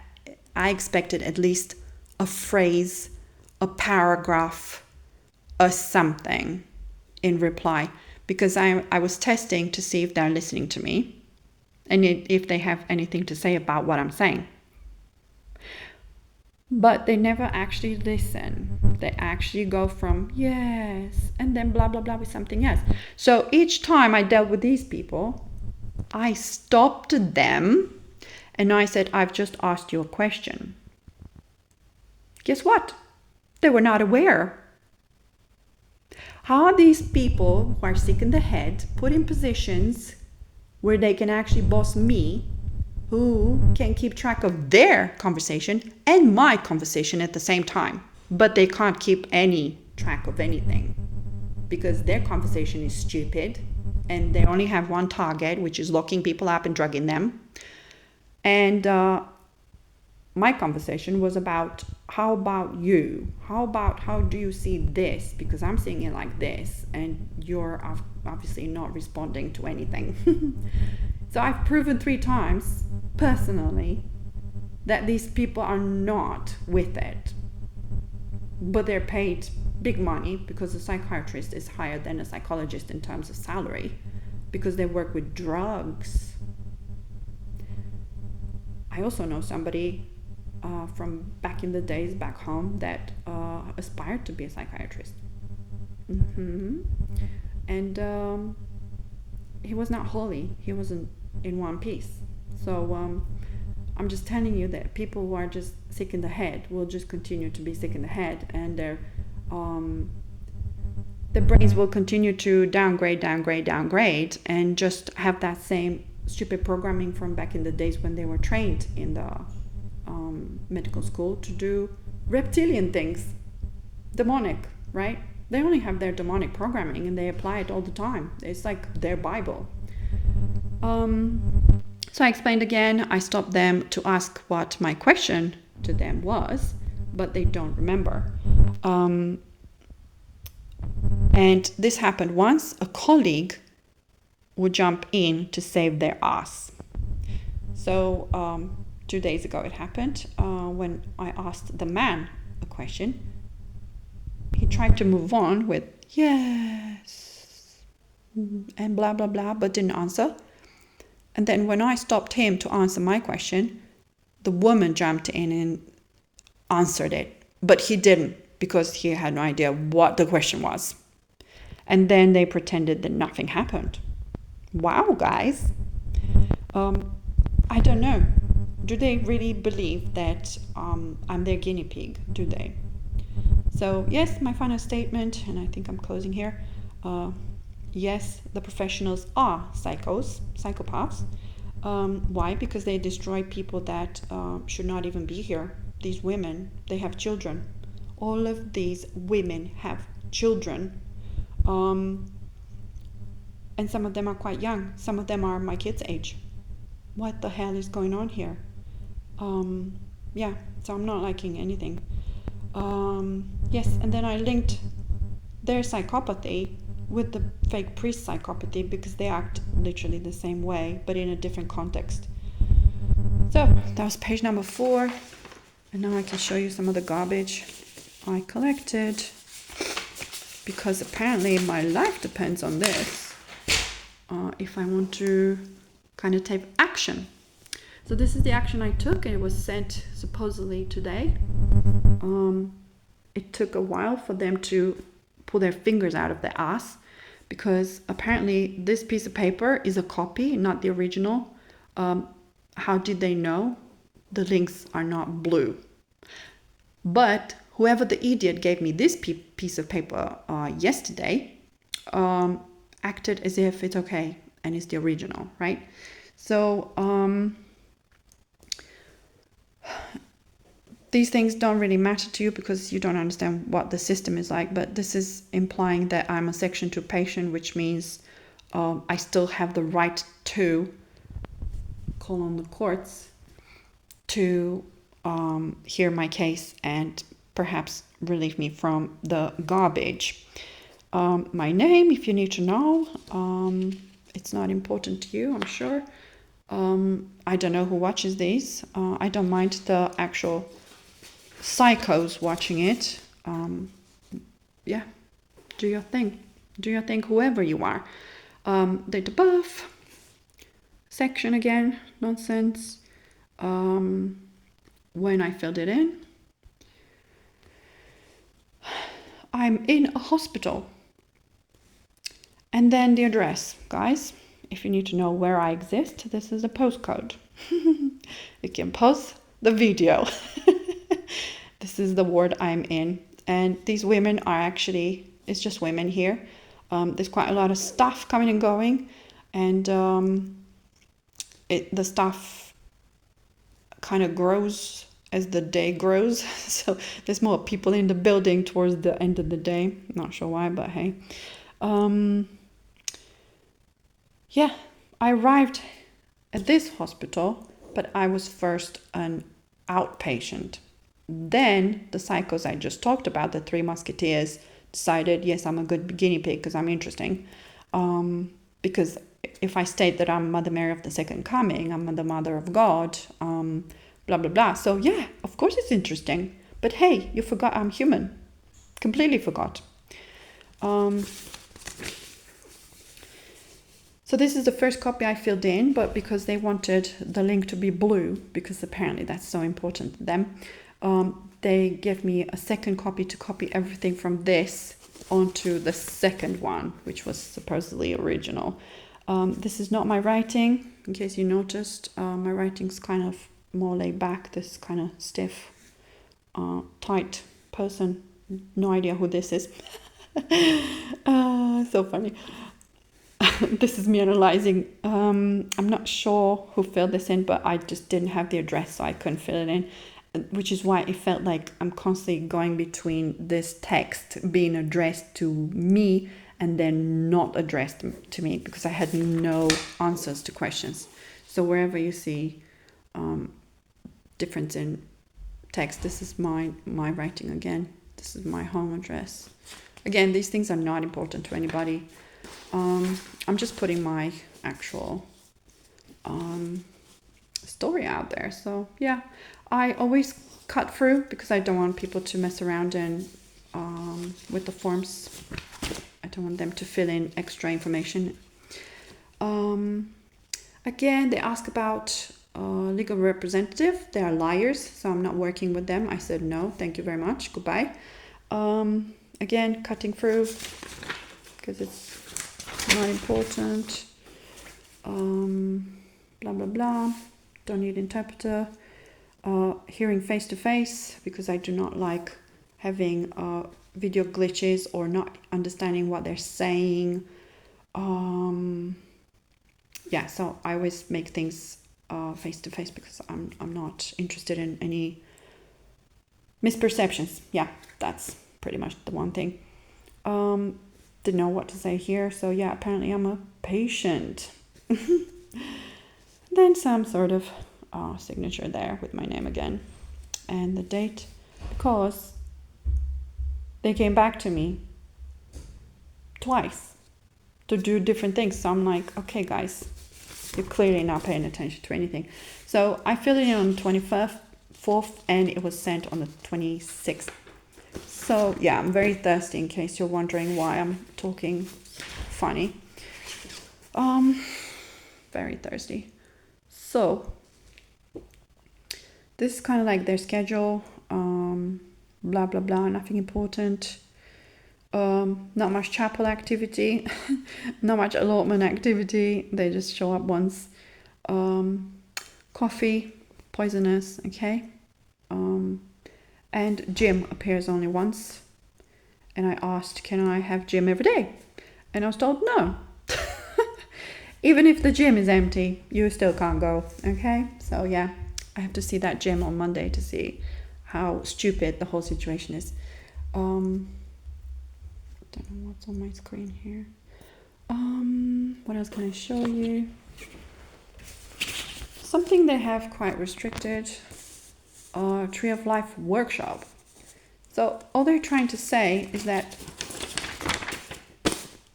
I expected at least a phrase, a paragraph, a something in reply, because I was testing to see if they're listening to me and if they have anything to say about what I'm saying. But they never actually listen. They actually go from yes and then blah, blah, blah with something else. So each time I dealt with these people, I stopped them and I said, I've just asked you a question. Guess what? They were not aware. How are these people who are sick in the head put in positions where they can actually boss me, who can keep track of their conversation and my conversation at the same time, but they can't keep any track of anything because their conversation is stupid and they only have one target, which is locking people up and drugging them. And my conversation was about, how about you? How do you see this? Because I'm seeing it like this, and you're obviously not responding to anything. So I've proven 3 times, personally, that these people are not with it. But they're paid big money because a psychiatrist is higher than a psychologist in terms of salary, because they work with drugs. I also know somebody from back in the days back home that aspired to be a psychiatrist. And he was not holy. He wasn't in one piece. So I'm just telling you that people who are just sick in the head will just continue to be sick in the head, and their brains will continue to downgrade, and just have that same stupid programming from back in the days when they were trained in the medical school to do reptilian things, demonic, right? They only have their demonic programming and they apply it all the time. It's like their Bible. So I explained again. I stopped them to ask what my question to them was, but they don't remember. And this happened once. A colleague would jump in to save their ass. So 2 days ago it happened when I asked the man a question. He tried to move on with yes and blah blah blah, but didn't answer. And then when I stopped him to answer my question, the woman jumped in and answered it, but he didn't, because he had no idea what the question was. And then they pretended that nothing happened. Wow, guys. I don't know. Do they really believe that I'm their guinea pig? Do they? So yes, my final statement, and I think I'm closing here. Yes, the professionals are psychopaths. Why? Because they destroy people that should not even be here. These women, they have children. All of these women have children. And some of them are quite young. Some of them are my kids' age. What the hell is going on here? So I'm not liking anything. Yes, and then I linked their psychopathy with the fake priest psychopathy, because they act literally the same way, but in a different context. So that was page number 4. And now I can show you some of the garbage I collected, because apparently my life depends on this if I want to kind of take action. So this is the action I took, and it was sent supposedly today. It took a while for them to pull their fingers out of their ass, because apparently this piece of paper is a copy, not the original. How did they know? The links are not blue. But whoever the idiot gave me this piece of paper yesterday acted as if it's okay and it's the original, right? So these things don't really matter to you because you don't understand what the system is like, but this is implying that I'm a Section 2 patient, which means I still have the right to call on the courts to hear my case and perhaps relieve me from the garbage. My name, if you need to know, it's not important to you, I'm sure. I don't know who watches these. I don't mind the actual psychos watching it. Do your thing. Do your thing, whoever you are. Date of birth, section again, nonsense. When I filled it in, I'm in a hospital. And then the address, guys. If you need to know where I exist, this is a postcode. You can pause the video. This is the ward I'm in. And these women are actually, it's just women here. There's quite a lot of stuff coming and going. And the stuff kind of grows as the day grows. So there's more people in the building towards the end of the day. Not sure why, but hey. Yeah, I arrived at this hospital, but I was first an outpatient. Then the psychos I just talked about, the three musketeers, decided, yes, I'm a good guinea pig because I'm interesting. Because if I state that I'm Mother Mary of the Second Coming, I'm the Mother of God, blah, blah, blah. So yeah, of course it's interesting. But hey, you forgot I'm human. Completely forgot. So this is the first copy I filled in, but because they wanted the link to be blue, because apparently that's so important to them, they gave me a second copy to copy everything from this onto the second one, which was supposedly original. This is not my writing, in case you noticed. My writing's kind of more laid back, this kind of stiff, tight person. No idea who this is. So funny. This is me analyzing. I'm not sure who filled this in, but I just didn't have the address, so I couldn't fill it in, which is why it felt like I'm constantly going between this text being addressed to me and then not addressed to me, because I had no answers to questions. So wherever you see difference in text, this is my writing again. This is my home address. Again, these things are not important to anybody. I'm just putting my actual story out there. So yeah, I always cut through because I don't want people to mess around and with the forms. I don't want them to fill in extra information. Again, they ask about legal representative. They are liars, so I'm not working with them. I said no, thank you very much, goodbye. Again, cutting through because it's not important. Blah blah blah. Don't need interpreter. Hearing face to face because I do not like having video glitches or not understanding what they're saying. Yeah, so I always make things face to face because I'm not interested in any misperceptions. Yeah, that's pretty much the one thing. Didn't know what to say here, so yeah, apparently I'm a patient. Then some sort of signature there with my name again and the date, because they came back to me twice to do different things. So I'm like, okay guys, you're clearly not paying attention to anything. So I filled it in on the 24th and it was sent on the 26th. So yeah, I'm very thirsty in case you're wondering why I'm talking funny. Very thirsty. So this is kind of like their schedule. Blah blah blah, nothing important. Not much chapel activity, not much allotment activity. They just show up once. Coffee, poisonous, okay. And gym appears only once. And I asked, can I have gym every day? And I was told no. Even if the gym is empty, you still can't go, okay? So yeah, I have to see that gym on Monday to see how stupid the whole situation is. I don't know what's on my screen here. What else can I show you? Something they have quite restricted. Tree of Life workshop. So all they're trying to say is that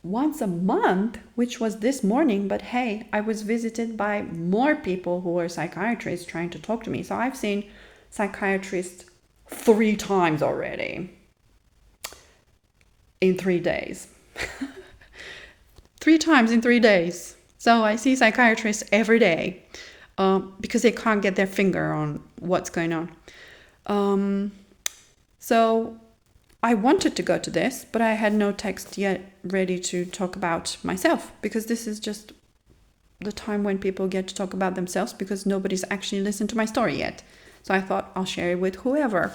once a month, which was this morning, but hey, I was visited by more people who were psychiatrists trying to talk to me. So I've seen psychiatrists 3 times already in 3 days. 3 times in 3 days. So I see psychiatrists every day because they can't get their finger on what's going on. So I wanted to go to this, but I had no text yet ready to talk about myself, because this is just the time when people get to talk about themselves, because nobody's actually listened to my story yet. So I thought I'll share it with whoever.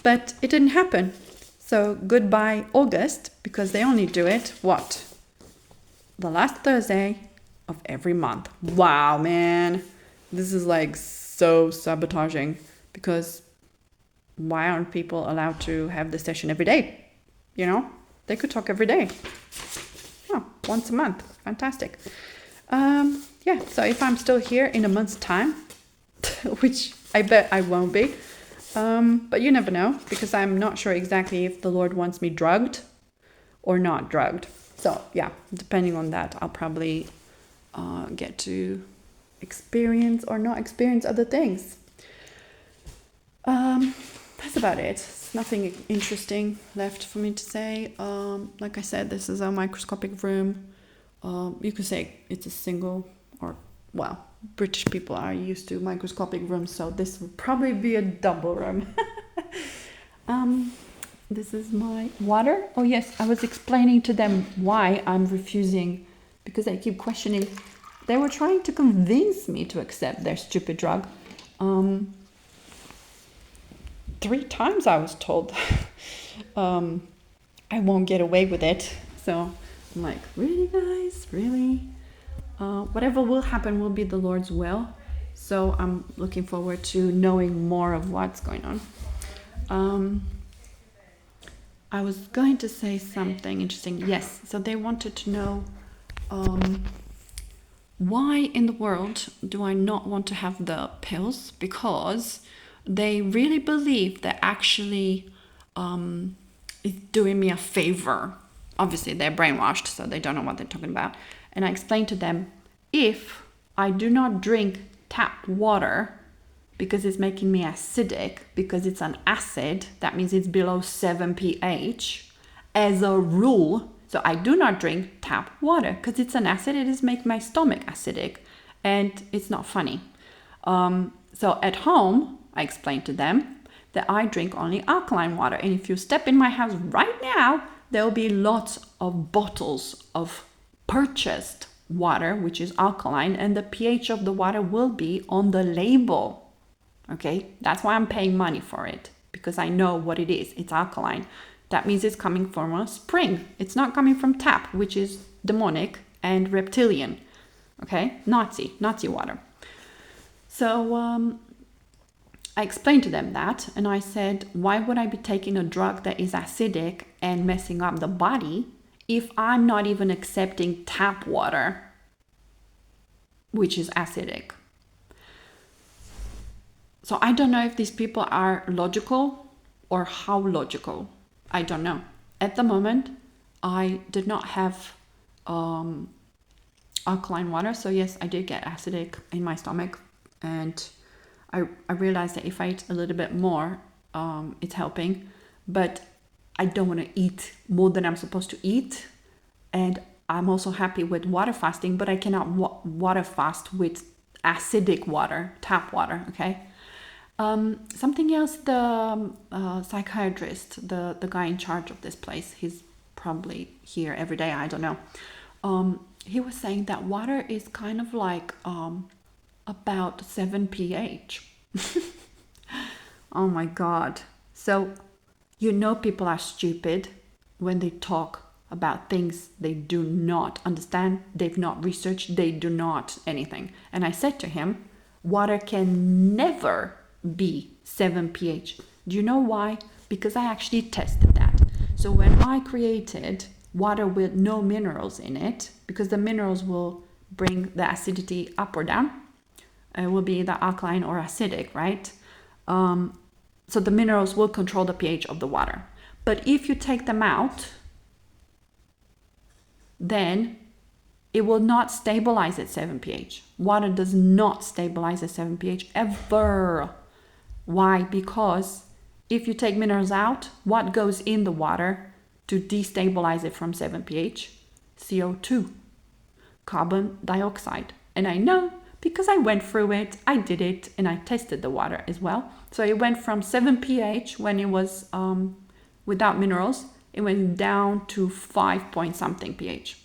But it didn't happen. So goodbye August, because they only do it, what? The last Thursday of every month. Wow, man. This is like so sabotaging, because why aren't people allowed to have the session every day? You know, they could talk every day. once a month. Fantastic. Yeah, so if I'm still here in a month's time, which I bet I won't be, but you never know, because I'm not sure exactly if the Lord wants me drugged or not drugged. So yeah, depending on that, I'll probably get to experience or not experience other things. That's about it. There's nothing interesting left for me to say. Like I said, this is a microscopic room. You could say it's a single, or well, British people are used to microscopic rooms, so this would probably be a double room. This is my water. Oh yes, I was explaining to them why I'm refusing, because they keep questioning. They were trying to convince me to accept their stupid drug. 3 times I was told I won't get away with it. So I'm like, really guys, really? Whatever will happen will be the Lord's will. So I'm looking forward to knowing more of what's going on. I was going to say something interesting. Yes, so they wanted to know why in the world do I not want to have the pills? Because they really believe that actually it's doing me a favor. Obviously, they're brainwashed, so they don't know what they're talking about. And I explained to them, if I do not drink tap water because it's making me acidic, because it's an acid, that means it's below 7 pH, as a rule. So I do not drink tap water because it's an acid. It is making my stomach acidic, and it's not funny. So at home, I explained to them that I drink only alkaline water. And if you step in my house right now, there will be lots of bottles of purchased water, which is alkaline, and the pH of the water will be on the label. Okay, that's why I'm paying money for it, because I know what it is. It's alkaline. That means it's coming from a spring. It's not coming from tap, which is demonic and reptilian. Okay, Nazi water. So I explained to them that, and I said, why would I be taking a drug that is acidic and messing up the body if I'm not even accepting tap water, which is acidic? So I don't know if these people are logical or how logical. I don't know. At the moment, I did not have alkaline water. So yes, I did get acidic in my stomach, and I realized that if I eat a little bit more, it's helping. But I don't want to eat more than I'm supposed to eat. And I'm also happy with water fasting, but I cannot water fast with acidic water, tap water, okay? Something else, the psychiatrist, the guy in charge of this place, he's probably here every day, I don't know. He was saying that water is kind of like about 7 pH. Oh my God. So, you know, people are stupid when they talk about things they do not understand, they've not researched, they do not anything. And I said to him, water can never be 7 pH. Do you know why? Because I actually tested that. So when I created water with no minerals in it, because the minerals will bring the acidity up or down, it will be either alkaline or acidic, right? So the minerals will control the pH of the water. But if you take them out, then it will not stabilize at 7 pH. Water does not stabilize at 7 pH ever. Why? Because if you take minerals out, what goes in the water to destabilize it from 7 pH? CO2, carbon dioxide. And I know because I went through it, I did it, and I tested the water as well. So it went from 7 pH when it was without minerals, it went down to 5 point something pH.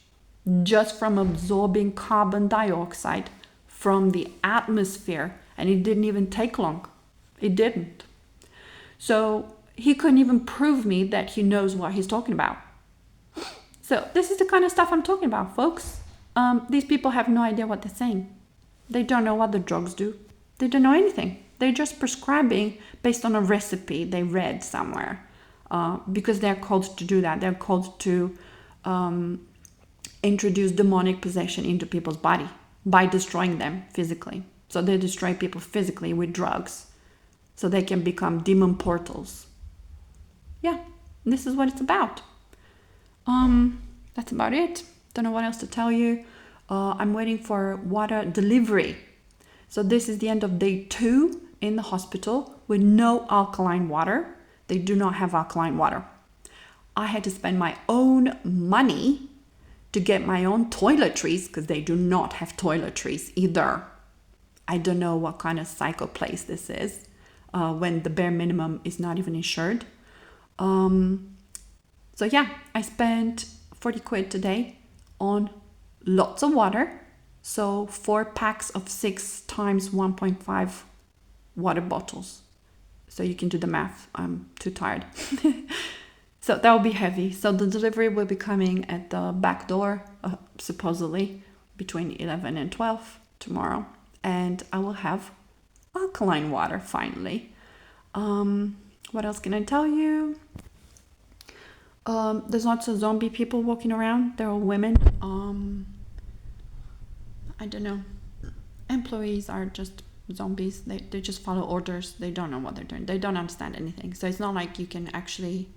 Just from absorbing carbon dioxide from the atmosphere. And it didn't even take long. It didn't. So he couldn't even prove me that he knows what he's talking about. So this is the kind of stuff I'm talking about, folks. These people have no idea what they're saying. They don't know what the drugs do. They don't know anything. They're just prescribing based on a recipe they read somewhere. Because they're called to do that. They're called to introduce demonic possession into people's body by destroying them physically. So they destroy people physically with drugs so they can become demon portals. Yeah, this is what it's about. That's about it. Don't know what else to tell you. I'm waiting for water delivery. So this is the end of day 2 in the hospital with no alkaline water. They do not have alkaline water. I had to spend my own money to get my own toiletries because they do not have toiletries either. I don't know what kind of psycho place this is when the bare minimum is not even insured. So yeah, I spent 40 quid today on lots of water. So 4 packs of 6 times 1.5 water bottles. So you can do the math. I'm too tired. So that will be heavy. So the delivery will be coming at the back door, supposedly between 11 and 12 tomorrow. And I will have alkaline water finally. What else can I tell you? There's lots of zombie people walking around. They're all women. I don't know. Employees are just zombies. They just follow orders. They don't know what they're doing. They don't understand anything. So it's not like you can actually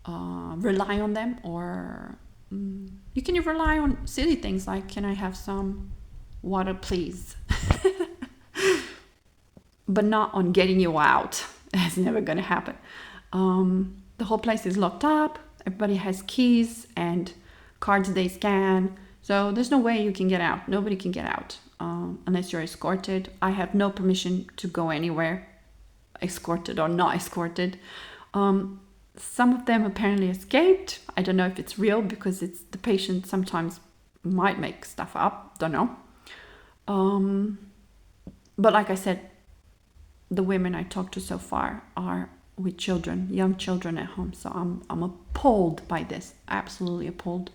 rely on them, or you can rely on silly things like, can I have some water please? But not on getting you out. That's never going to happen. The whole place is locked up. Everybody has keys and cards they scan. So there's no way you can get out. Nobody can get out unless you're escorted. I have no permission to go anywhere, escorted or not escorted. Some of them apparently escaped. I don't know if it's real because it's the patient sometimes might make stuff up. Don't know. But like I said, the women I talked to so far are with children, young children at home. So I'm appalled by this. Absolutely appalled.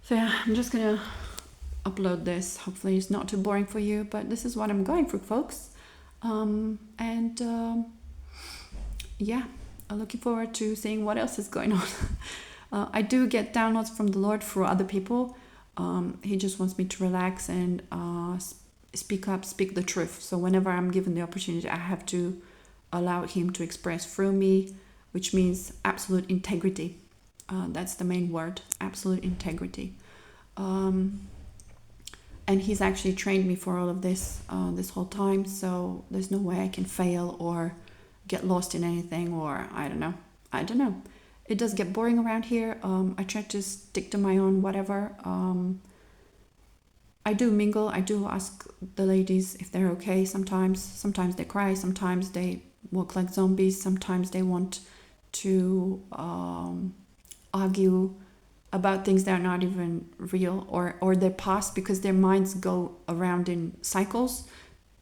So yeah, I'm just gonna upload this. Hopefully it's not too boring for you, but this is what I'm going through, folks. Yeah, I'm looking forward to seeing what else is going on. I do get downloads from the Lord through other people. He just wants me to relax and speak up, speak the truth. So whenever I'm given the opportunity, I have to allow him to express through me, which means absolute integrity. That's the main word, absolute integrity. And he's actually trained me for all of this this whole time, so there's no way I can fail or get lost in anything, or I don't know. It does get boring around here. I try to stick to my own whatever. I do mingle. I do ask the ladies if they're okay sometimes they cry, sometimes they walk like zombies, sometimes they want to argue about things that are not even real, or their past, because their minds go around in cycles.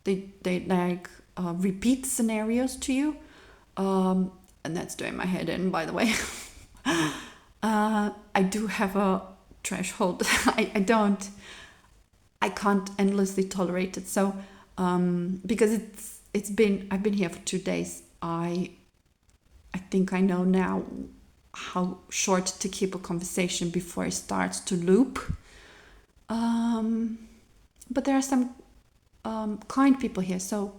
They like repeat scenarios to you, and that's doing my head in, by the way. I do have a threshold. I can't endlessly tolerate it. So because I've been here for 2 days. I think I know now how short to keep a conversation before it starts to loop. But there are some kind people here. So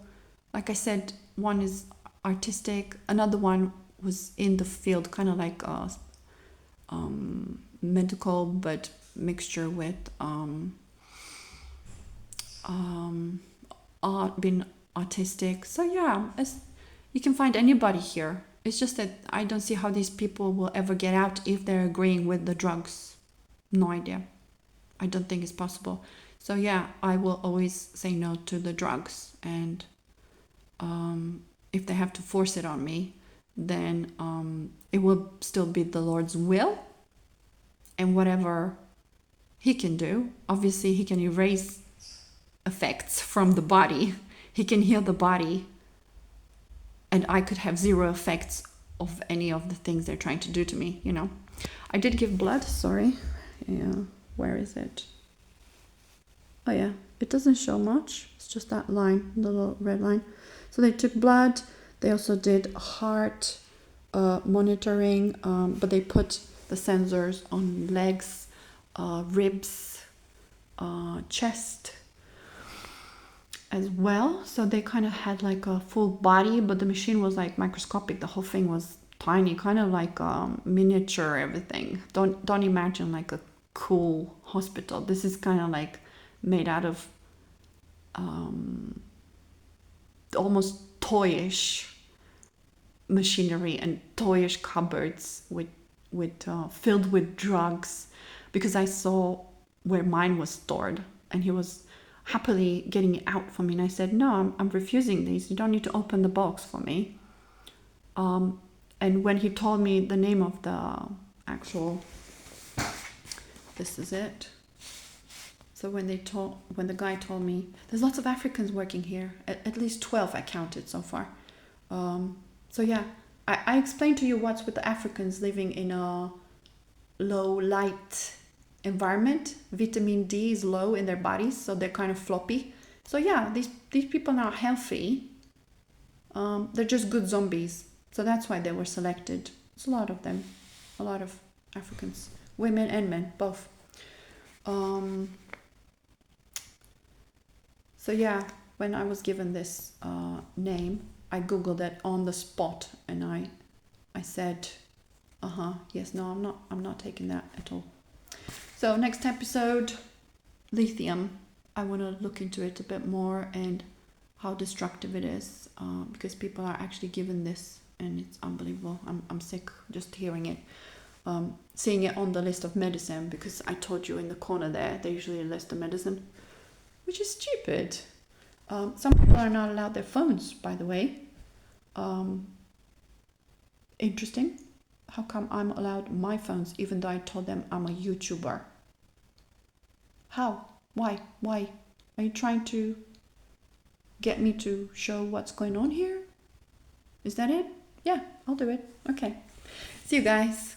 like I said, one is artistic, another one was in the field, kind of like medical, but mixture with art, being artistic. So yeah, you can find anybody here. It's just that I don't see how these people will ever get out if they're agreeing with the drugs. No idea. I don't think it's possible. So yeah, I will always say no to the drugs, and if they have to force it on me, then it will still be the Lord's will, and whatever he can do. Obviously, he can erase effects from the body. He can heal the body, and I could have zero effects of any of the things they're trying to do to me, you know. I did give blood, sorry. Yeah, where is it? Oh yeah, it doesn't show much. It's just that line, the little red line. So they took blood. They also did heart monitoring, but they put the sensors on legs, ribs, chest as well. So they kind of had like a full body, but the machine was like microscopic. The whole thing was tiny, kind of like miniature everything. Don't imagine like a cool hospital. This is kind of like made out of almost toyish machinery and toyish cupboards with filled with drugs, because I saw where mine was stored, and he was happily getting it out for me, and I said, no, I'm refusing these. You don't need to open the box for me. And when he told me the name of the actual, this is it. So when the guy told me, there's lots of Africans working here, at least 12 I counted so far. So yeah, I explained to you what's with the Africans living in a low light environment. Vitamin D is low in their bodies, so they're kind of floppy. So yeah, these people are healthy. They're just good zombies. So that's why they were selected. It's a lot of them, a lot of Africans, women and men, both. So yeah, when I was given this name, I googled it on the spot, and I said, yes, no, I'm not taking that at all. So next episode, lithium. I want to look into it a bit more and how destructive it is, because people are actually given this, and it's unbelievable. I'm sick just hearing it, seeing it on the list of medicine, because I told you in the corner there, they usually list the medicine, which is stupid. Some people are not allowed their phones, by the way. Interesting. How come I'm allowed my phones even though I told them I'm a YouTuber? How? Why? Are you trying to get me to show what's going on here? Is that it? Yeah, I'll do it. Okay. See you guys.